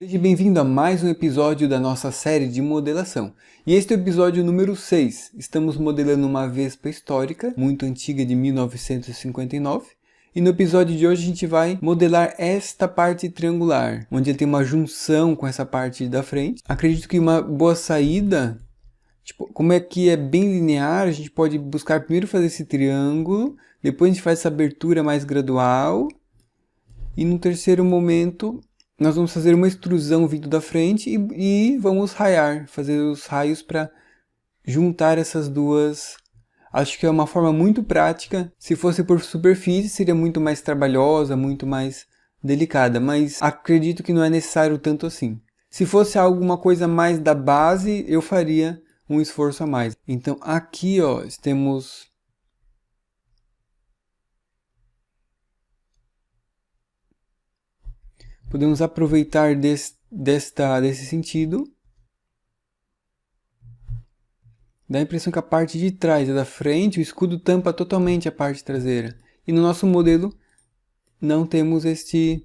Seja bem-vindo a mais um episódio da nossa série de modelação. E este é o episódio número 6. Estamos modelando uma Vespa histórica, muito antiga, de 1959. E no episódio de hoje a gente vai modelar esta parte triangular, onde ele tem uma junção com essa parte da frente. Acredito que uma boa saída, como é que é bem linear, a gente pode buscar primeiro fazer esse triângulo, depois a gente faz essa abertura mais gradual. E no terceiro momento nós vamos fazer uma extrusão vindo da frente e vamos raiar, fazer os raios para juntar essas duas. Acho que é uma forma muito prática. Se fosse por superfície, seria muito mais trabalhosa, muito mais delicada, mas acredito que não é necessário tanto assim. Se fosse alguma coisa mais da base, eu faria um esforço a mais. Então aqui, ó, temos podemos aproveitar desse sentido. Dá a impressão que a parte de trás é da frente, o escudo tampa totalmente a parte traseira. E no nosso modelo não temos essa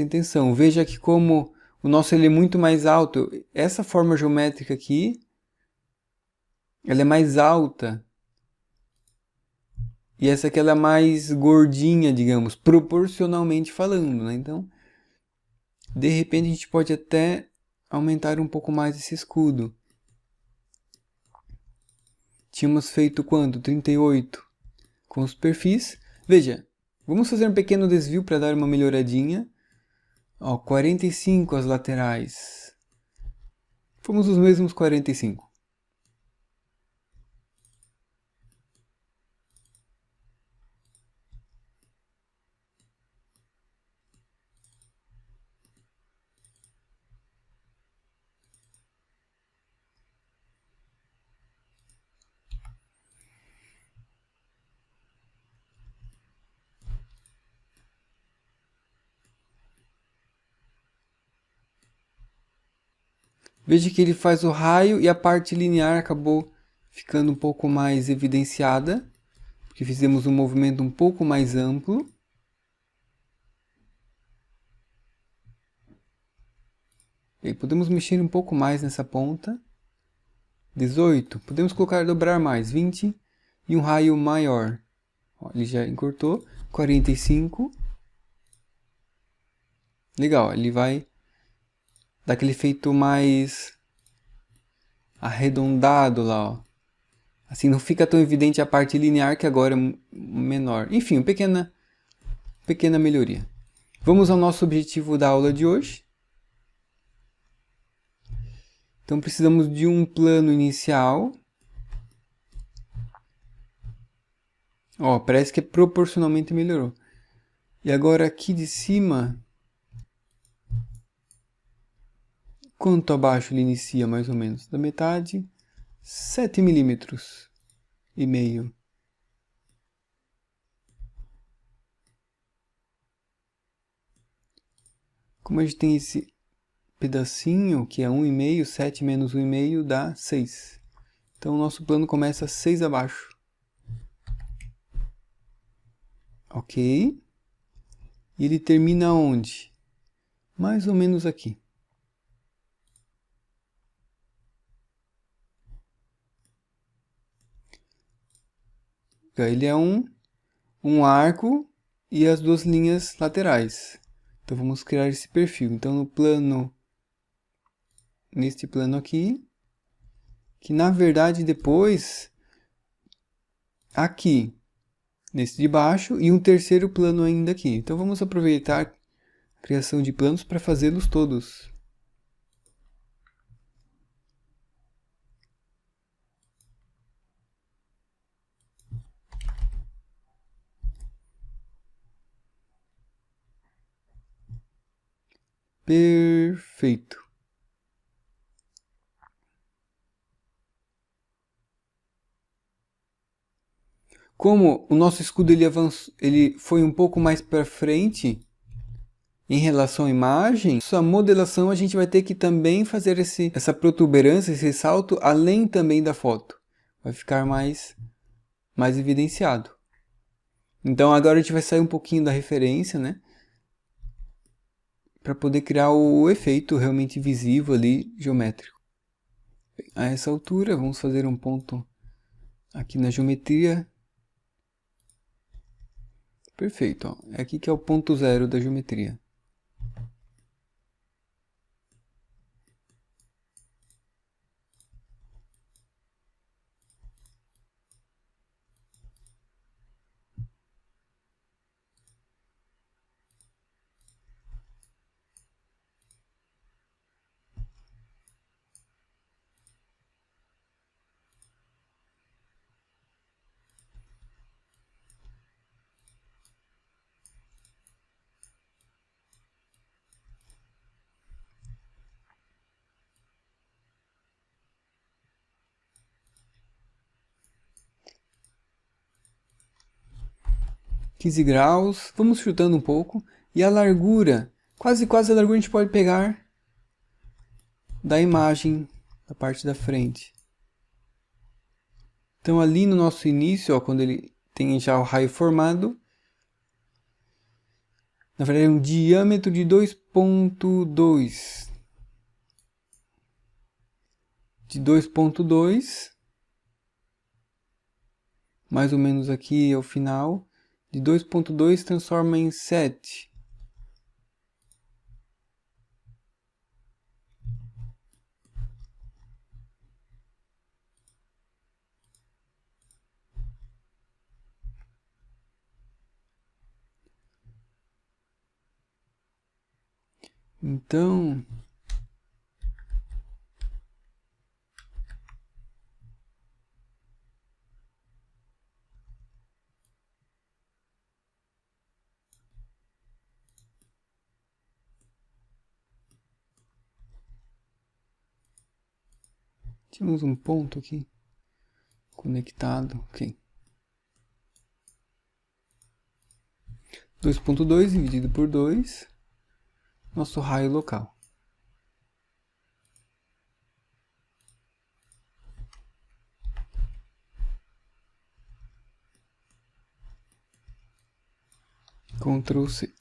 intenção. Veja que como o nosso ele é muito mais alto, essa forma geométrica aqui, ela é mais alta. E essa aqui ela é mais gordinha, digamos, proporcionalmente falando, né? Então, de repente a gente pode até aumentar um pouco mais esse escudo. Tínhamos feito quanto? 38 com os perfis. Veja, vamos fazer um pequeno desvio para dar uma melhoradinha. Ó, 45 as laterais. Fomos os mesmos 45. Veja que ele faz o raio e a parte linear acabou ficando um pouco mais evidenciada, porque fizemos um movimento um pouco mais amplo. E aí podemos mexer um pouco mais nessa ponta. 18, podemos colocar dobrar mais, 20 e um raio maior. Ó, ele já encurtou, 45. Legal, ele vai dar aquele efeito mais arredondado lá, ó. Assim, não fica tão evidente a parte linear que agora é menor. Enfim, pequena melhoria. Vamos ao nosso objetivo da aula de hoje. Então precisamos de um plano inicial. Ó, parece que proporcionalmente melhorou. E agora aqui de cima, quanto abaixo ele inicia mais ou menos? Da metade, 7 milímetros e meio. Como a gente tem esse pedacinho, que é 1,5, 7 menos 1,5 dá 6. Então o nosso plano começa 6 abaixo. Ok. E ele termina onde? Mais ou menos aqui. Ele é um arco e as duas linhas laterais. Então vamos criar esse perfil. Então no plano, neste plano aqui, que na verdade depois, aqui, nesse de baixo, e um terceiro plano ainda aqui. Então vamos aproveitar a criação de planos para fazê-los todos. Perfeito. Como o nosso escudo ele foi um pouco mais para frente em relação à imagem, essa modelação a gente vai ter que também fazer essa protuberância, esse salto, além também da foto. Vai ficar mais evidenciado. Então agora a gente vai sair um pouquinho da referência, né? para poder criar o efeito realmente visível ali, geométrico. Bem, a essa altura, vamos fazer um ponto aqui na geometria. Perfeito, ó. É aqui que é o ponto zero da geometria. £15, vamos chutando um pouco. E a largura, quase a largura a gente pode pegar da imagem, da parte da frente. Então ali no nosso início, ó, quando ele tem já o raio formado, na verdade é um diâmetro de 2.2. De 2.2, mais ou menos aqui é o final. De 2.2 transforma em 7. Então, tínhamos um ponto aqui conectado, ok. 2.2 dividido por 2, nosso raio local. Ctrl C.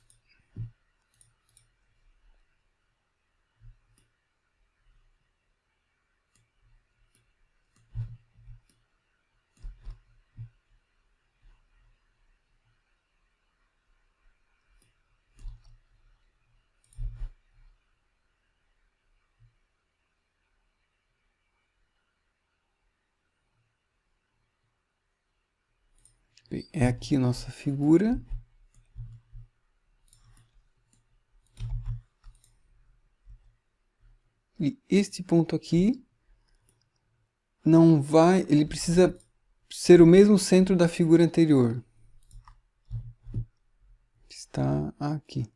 Bem, é aqui a nossa figura. E este ponto aqui não vai, ele precisa ser o mesmo centro da figura anterior. Está aqui.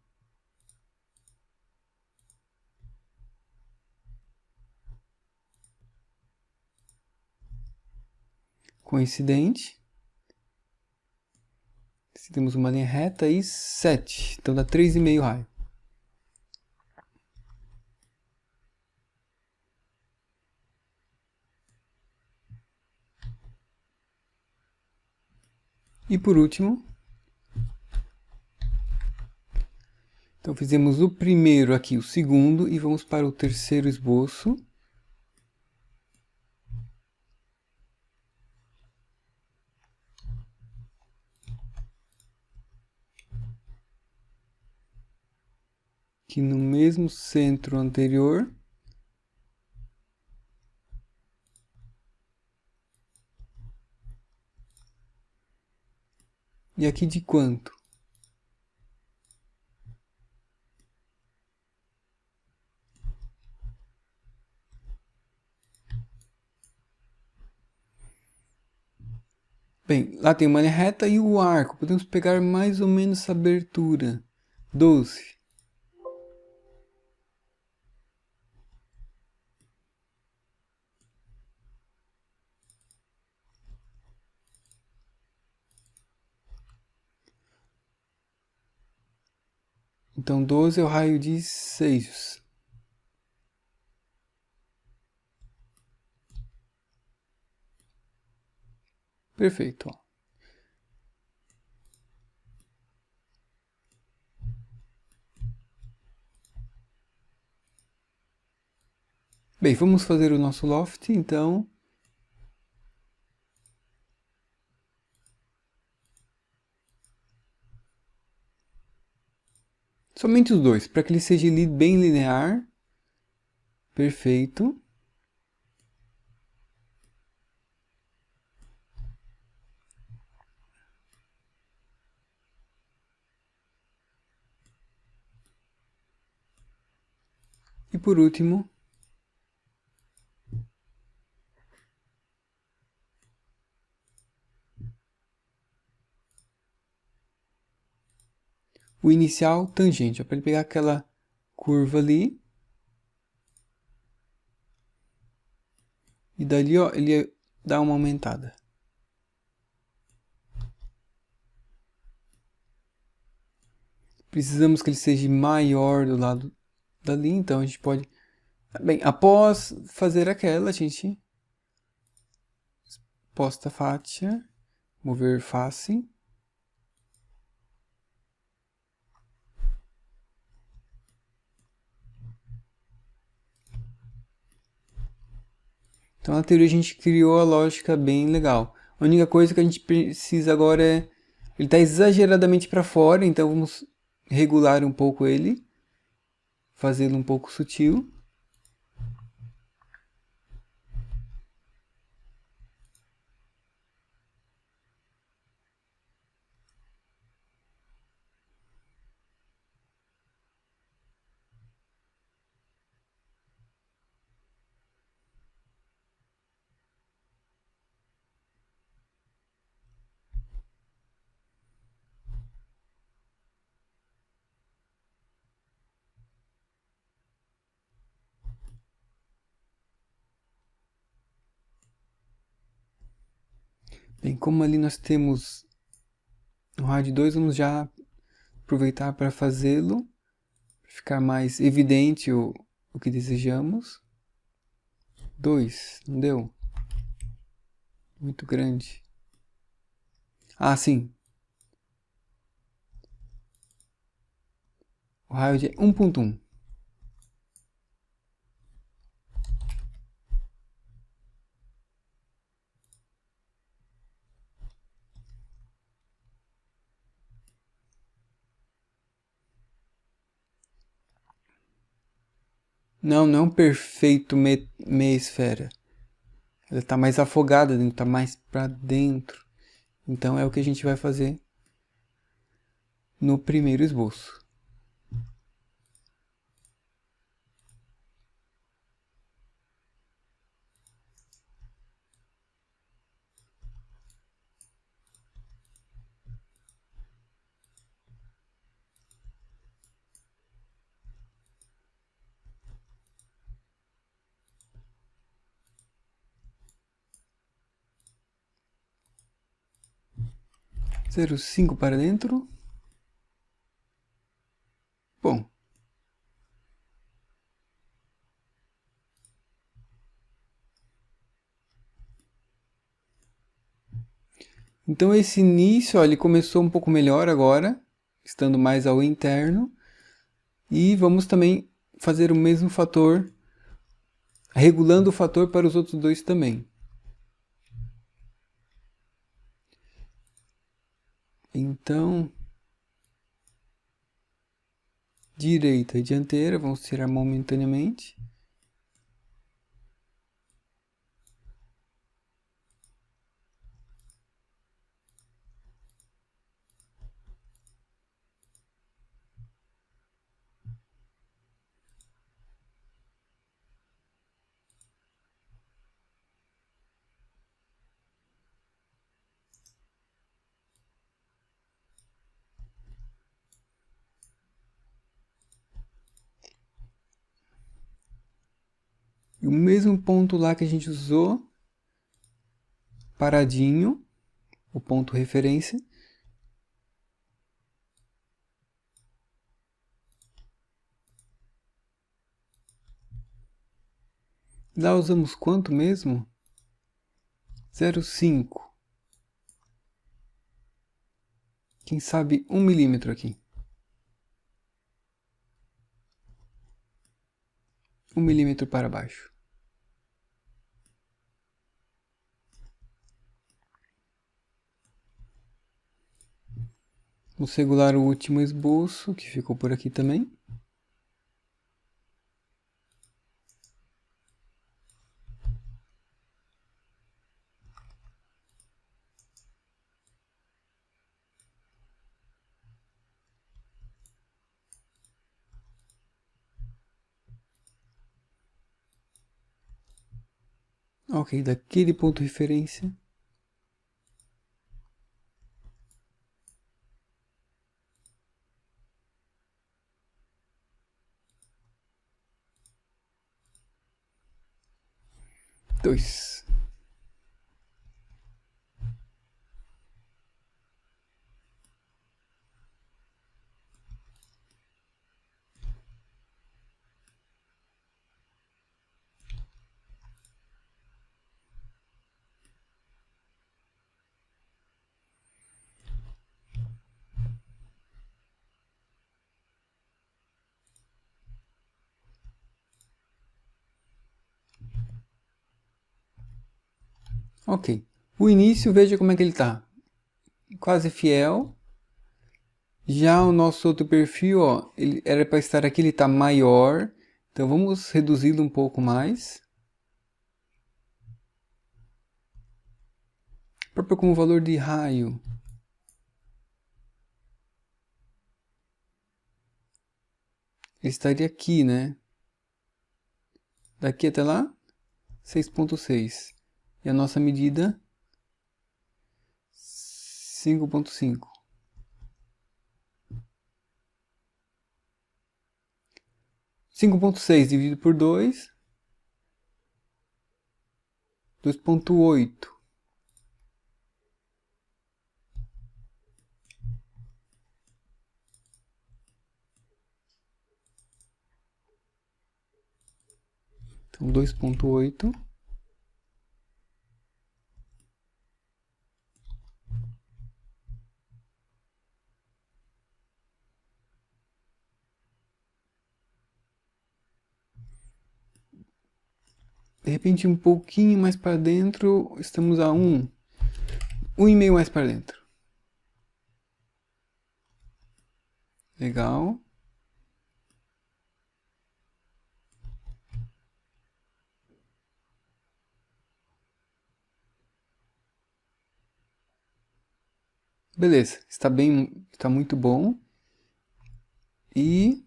Coincidente. Se temos uma linha reta e 7. Então dá 3,5 raio. E por último, então fizemos o primeiro aqui, o segundo, e vamos para o terceiro esboço. Aqui no mesmo centro anterior. E aqui de quanto? Bem, lá tem uma linha reta e o arco. Podemos pegar mais ou menos essa abertura. 12. Então 12 é o raio de seixos. Perfeito. Ó. Bem, vamos fazer o nosso loft, então. Somente os dois, para que ele seja bem linear. Perfeito. E por último, o inicial tangente, para ele pegar aquela curva ali. E dali, ó, ele dá uma aumentada. Precisamos que ele seja maior do lado dali, então a gente pode... Bem, após fazer aquela, a gente posta faixa, mover face. Então, na teoria, a gente criou a lógica bem legal. A única coisa que a gente precisa agora é... Ele está exageradamente para fora, então vamos regular um pouco ele. Fazê-lo um pouco sutil. Bem, como ali nós temos o raio 2, vamos já aproveitar para fazê-lo, para ficar mais evidente o que desejamos. 2, não deu? Muito grande. Ah, sim. O raio de 1.1. Não, não é um perfeito meia esfera. Ela está mais afogada, está mais para dentro. Então é o que a gente vai fazer no primeiro esboço. Zero 0,5 para dentro. Bom. Então esse início, ó, ele começou um pouco melhor agora, estando mais ao interno. E vamos também fazer o mesmo fator, regulando o fator para os outros dois também. Então, direita e dianteira, vamos tirar momentaneamente. E o mesmo ponto lá que a gente usou, paradinho, o ponto referência. Lá usamos quanto mesmo? 0,5. Quem sabe 1 milímetro aqui. 1 milímetro para baixo. Vamos regular o último esboço, que ficou por aqui também. Ok, daquele ponto de referência. Dois. Ok. O início, veja como é que ele está. Quase fiel. Já o nosso outro perfil, ó, ele era para estar aqui, ele está maior. Então vamos reduzi-lo um pouco mais. Próprio como valor de raio. Ele estaria aqui, né? Daqui até lá, 6.6. E a nossa medida, 5.5. 5.6 dividido por 2, 2.8. Então, 2.8. De repente, um pouquinho mais para dentro, estamos a 1. 1,5 mais para dentro. Legal. Beleza, está bem, está muito bom. E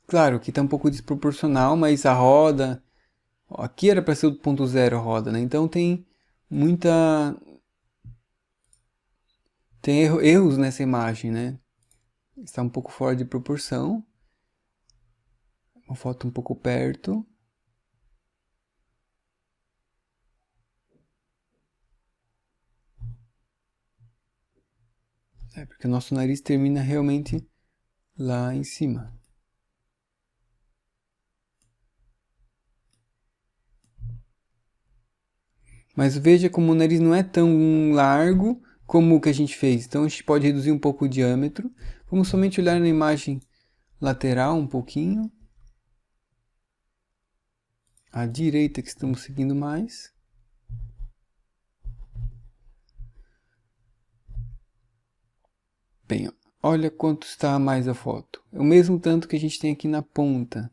claro, aqui está um pouco desproporcional, mas a roda, ó, aqui era para ser o 0.0 a roda, né? Então tem erros nessa imagem, né? Está um pouco fora de proporção. Uma foto um pouco perto. É porque o nosso nariz termina realmente lá em cima. Mas veja como o nariz não é tão largo como o que a gente fez. Então a gente pode reduzir um pouco o diâmetro. Vamos somente olhar na imagem lateral um pouquinho. À direita que estamos seguindo mais. Bem, olha quanto está a mais a foto. É o mesmo tanto que a gente tem aqui na ponta.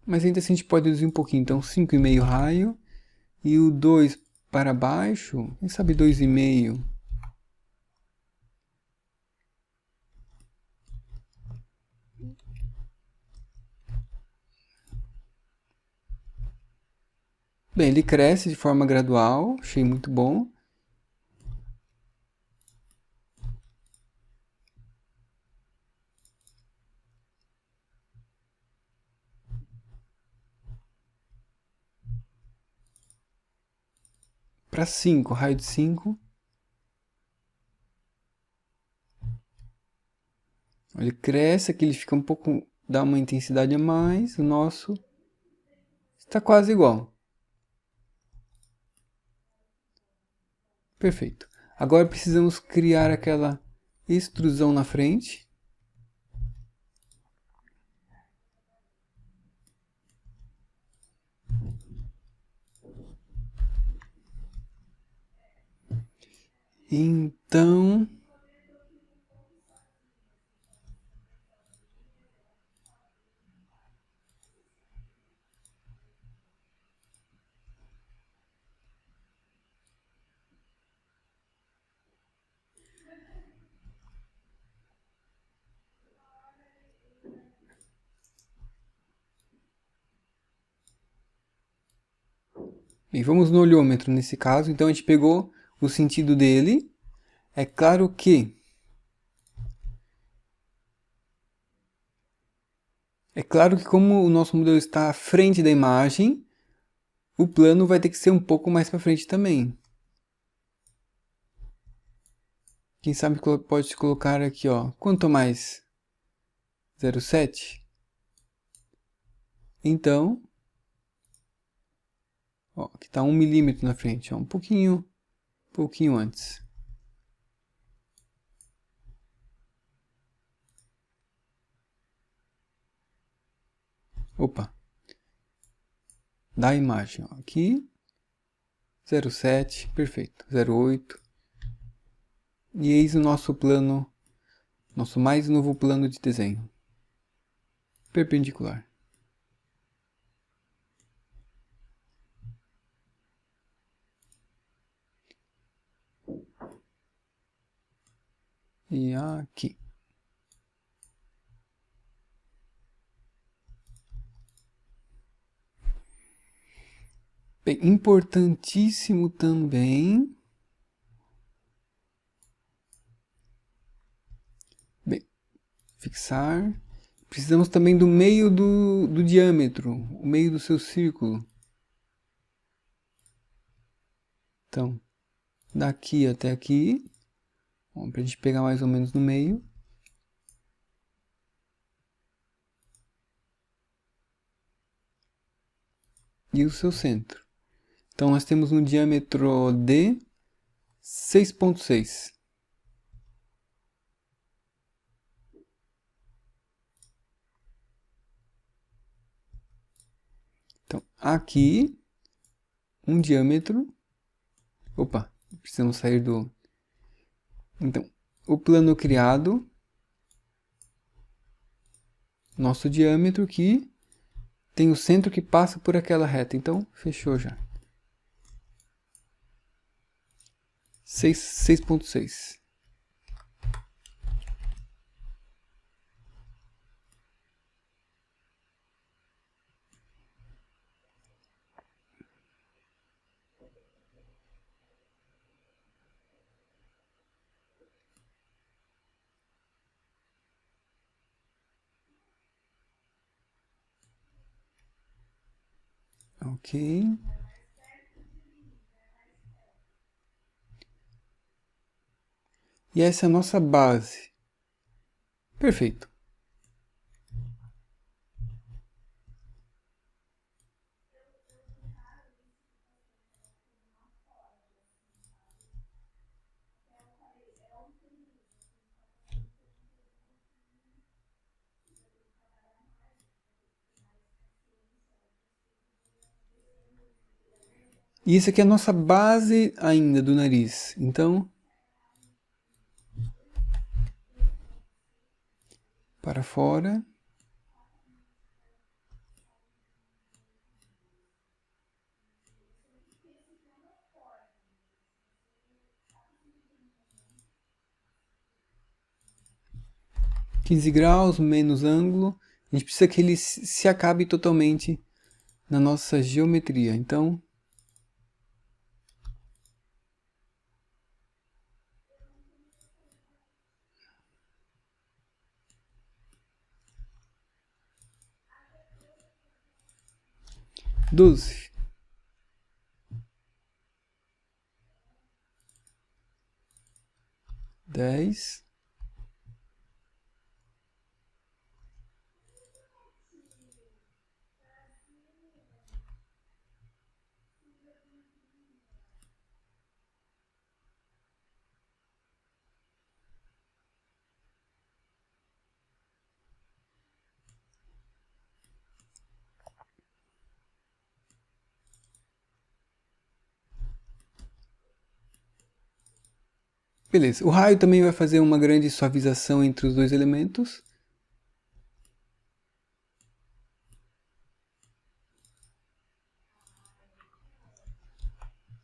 Mas ainda assim a gente pode reduzir um pouquinho. Então 5,5 raio. E o 2 para baixo, quem sabe 2,5. Bem, ele cresce de forma gradual, achei muito bom. Para 5, raio de 5. Ele cresce, aqui ele fica um pouco, dá uma intensidade a mais. O nosso está quase igual. Perfeito. Agora precisamos criar aquela extrusão na frente. Então, e vamos no olhômetro nesse caso. Então a gente pegou o sentido dele. É claro que como o nosso modelo está à frente da imagem, o plano vai ter que ser um pouco mais para frente também. Quem sabe pode colocar aqui, ó, quanto mais 0,7. Então, ó, aqui está 1 milímetro na frente, ó, um pouquinho antes. Opa, da imagem, ó, aqui 0,7, perfeito, 0,8. E eis o nosso plano, nosso mais novo plano de desenho. Perpendicular. E aqui. Bem, importantíssimo também. Bem, fixar. Precisamos também do meio do diâmetro, o meio do seu círculo. Então, daqui até aqui, para a gente pegar mais ou menos no meio. E o seu centro. Então, nós temos um diâmetro de 6,6. Então, aqui, um diâmetro. Opa, precisamos sair do... Então, o plano criado, nosso diâmetro aqui, tem o centro que passa por aquela reta. Então, fechou já. 6,6. Ok. E essa é a nossa base. Perfeito. E isso aqui é a nossa base ainda do nariz. Então, para fora. ,15 graus, menos ângulo. A gente precisa que ele se acabe totalmente na nossa geometria. Então, doze. 10. Beleza. O raio também vai fazer uma grande suavização entre os dois elementos.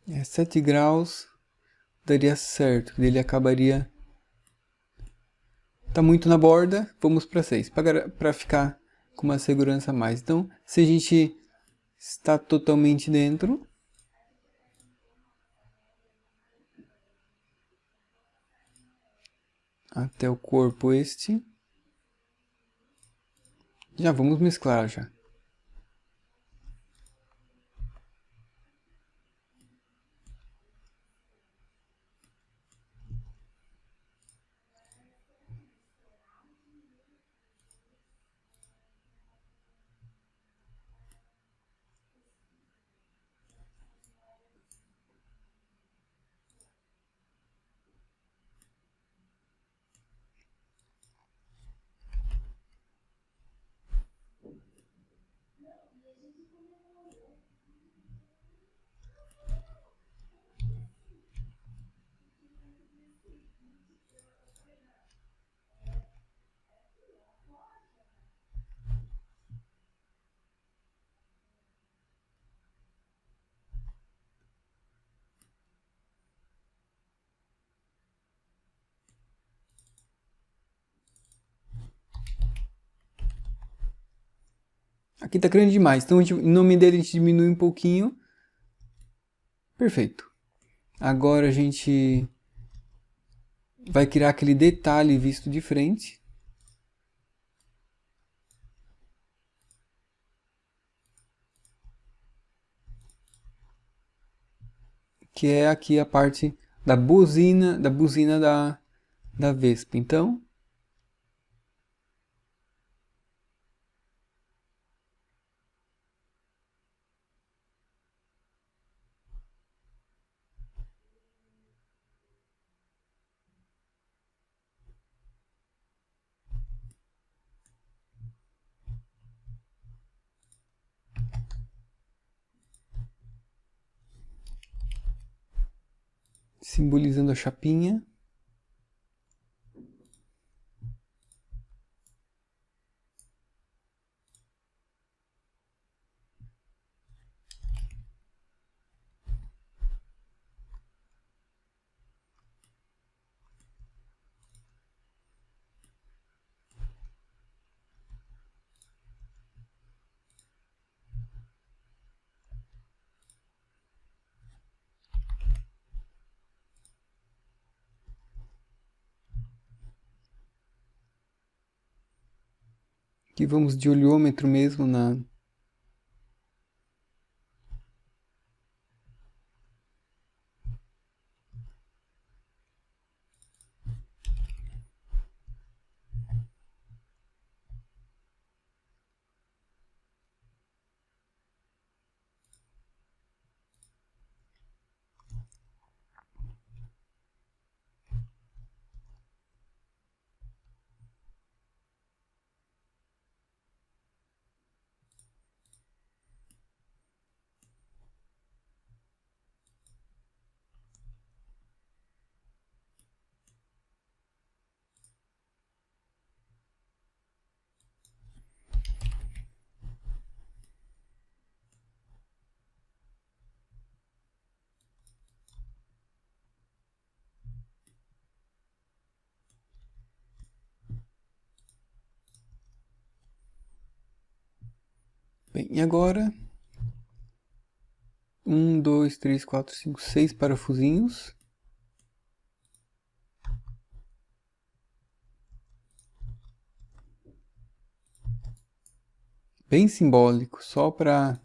É, 7 graus daria certo. Ele acabaria... Tá muito na borda, vamos para 6. Para ficar com uma segurança a mais. Então, se a gente está totalmente dentro... Até o corpo este. Já vamos mesclar já. Aqui tá grande demais, então em nome dele a gente diminui um pouquinho. Perfeito. Agora a gente vai criar aquele detalhe visto de frente. Que é aqui a parte da buzina da Vespa. Então, simbolizando a chapinha. Aqui vamos de olhômetro mesmo na... Bem, e agora... 1, 2, 3, 4, 5, 6 parafusinhos. Bem simbólico, só para...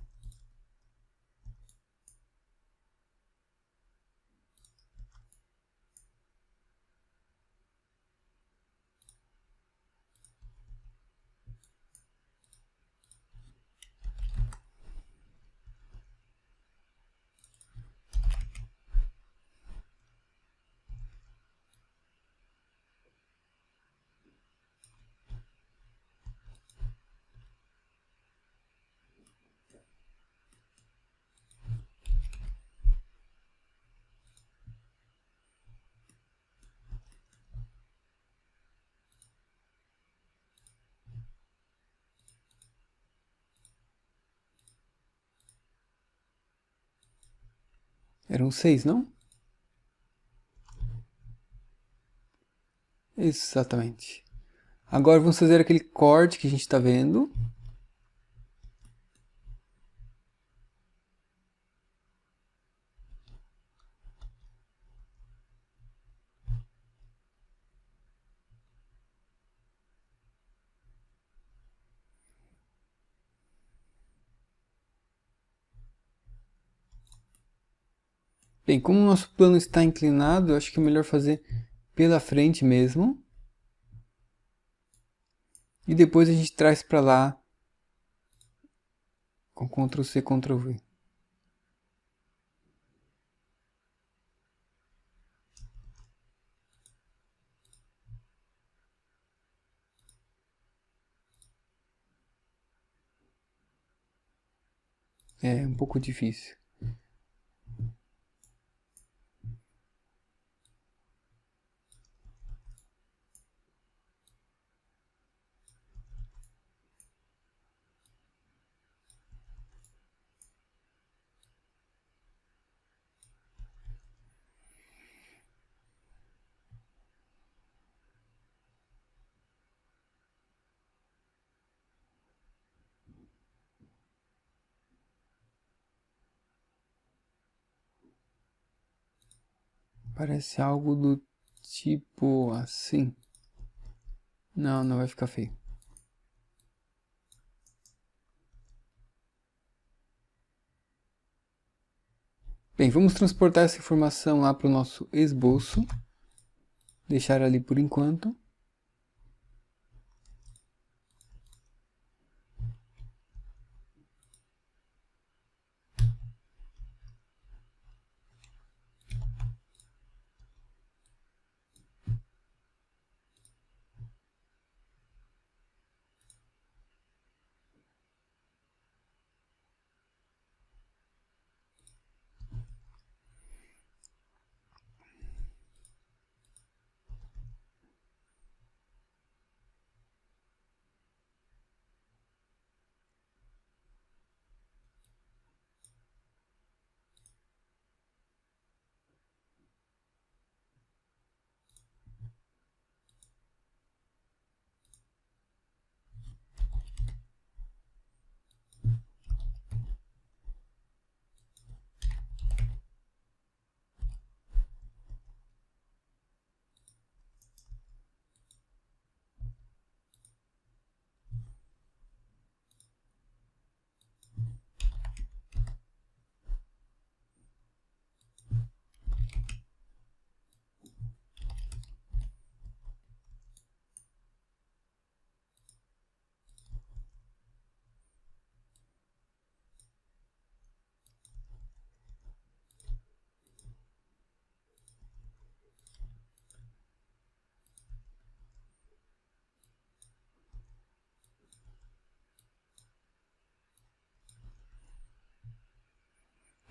Eram 6, não? Exatamente. Agora vamos fazer aquele corte que a gente está vendo. Bem, como o nosso plano está inclinado, eu acho que é melhor fazer pela frente mesmo. E depois a gente traz para lá com Ctrl C, Ctrl V. É um pouco difícil. Parece algo do tipo assim. Não, não vai ficar feio. Bem, vamos transportar essa informação lá para o nosso esboço. Deixar ali por enquanto.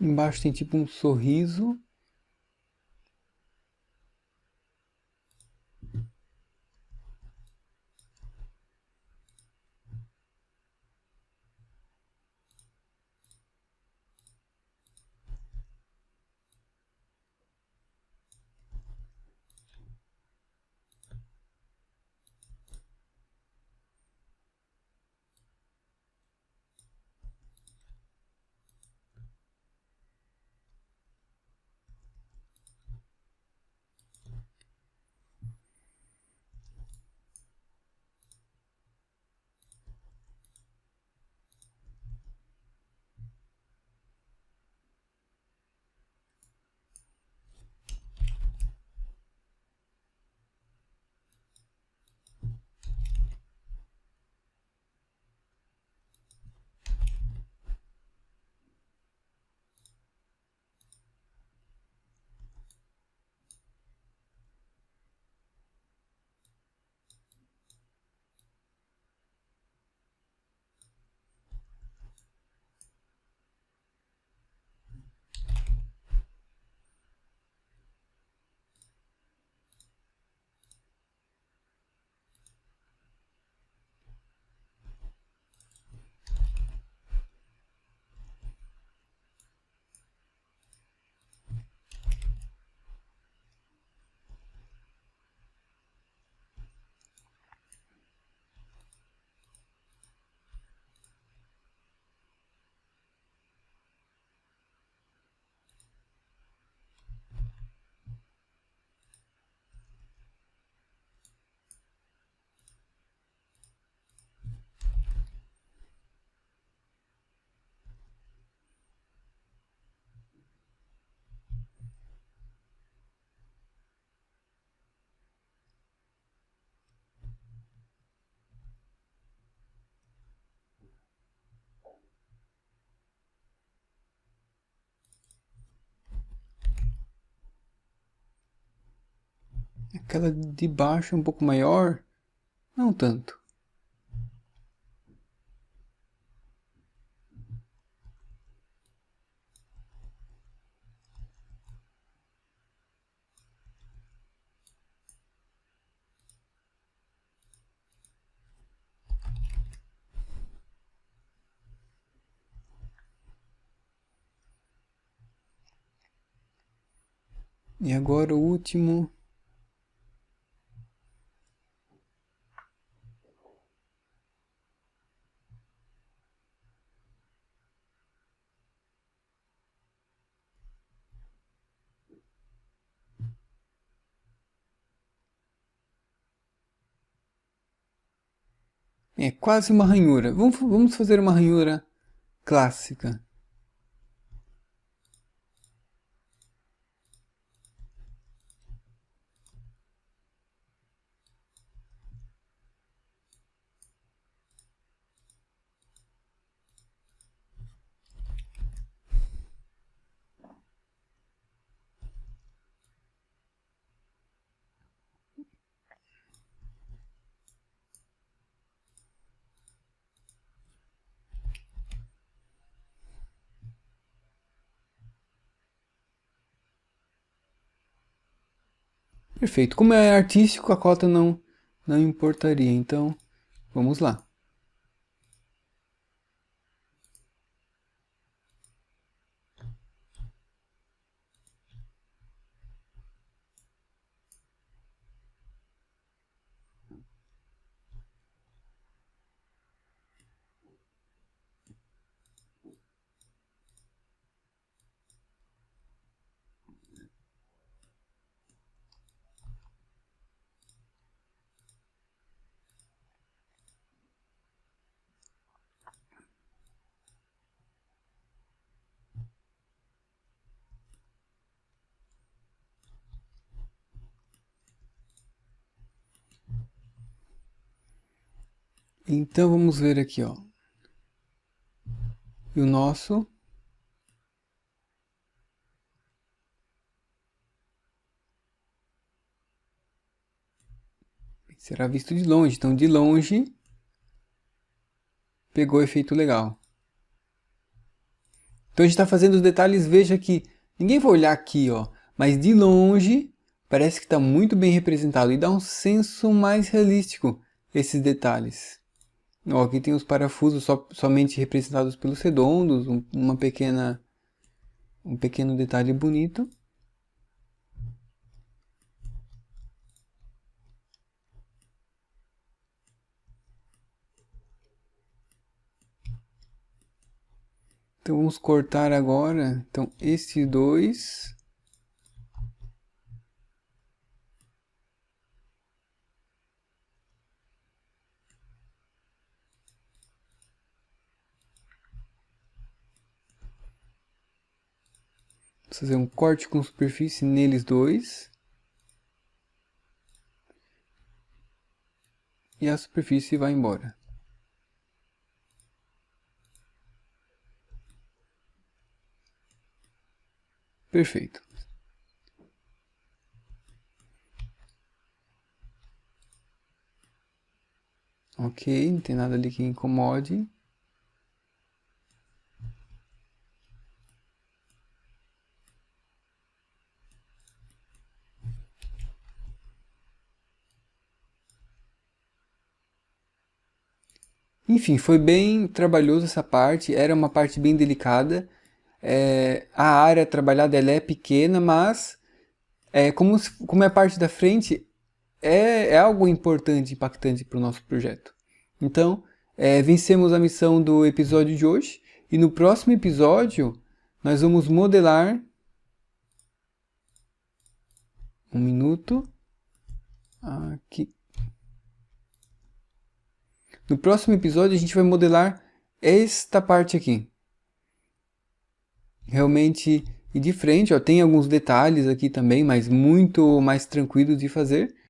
Embaixo tem tipo um sorriso. Aquela de baixo é um pouco maior, não tanto. E agora o último. É quase uma ranhura. Vamos fazer uma ranhura clássica. Perfeito. Como é artístico, a cota não importaria. Então, vamos lá. Então, vamos ver aqui, ó. E o nosso será visto de longe. Então, de longe, pegou efeito legal. Então, a gente está fazendo os detalhes. Veja que ninguém vai olhar aqui, ó. Mas de longe, parece que está muito bem representado. E dá um senso mais realístico esses detalhes. Ó, aqui tem os parafusos somente representados pelos redondos. Um pequeno detalhe bonito. Então vamos cortar agora, então esses dois. Vamos fazer um corte com superfície neles dois. E a superfície vai embora. Perfeito. Ok, não tem nada ali que incomode. Enfim, foi bem trabalhoso essa parte, era uma parte bem delicada. A área trabalhada ela é pequena, mas como é a parte da frente, é algo importante, impactante para o nosso projeto. Então, vencemos a missão do episódio de hoje. E no próximo episódio, nós vamos modelar... Um minuto. Aqui. No próximo episódio, a gente vai modelar esta parte aqui. Realmente, e de frente, ó, tem alguns detalhes aqui também, mas muito mais tranquilos de fazer.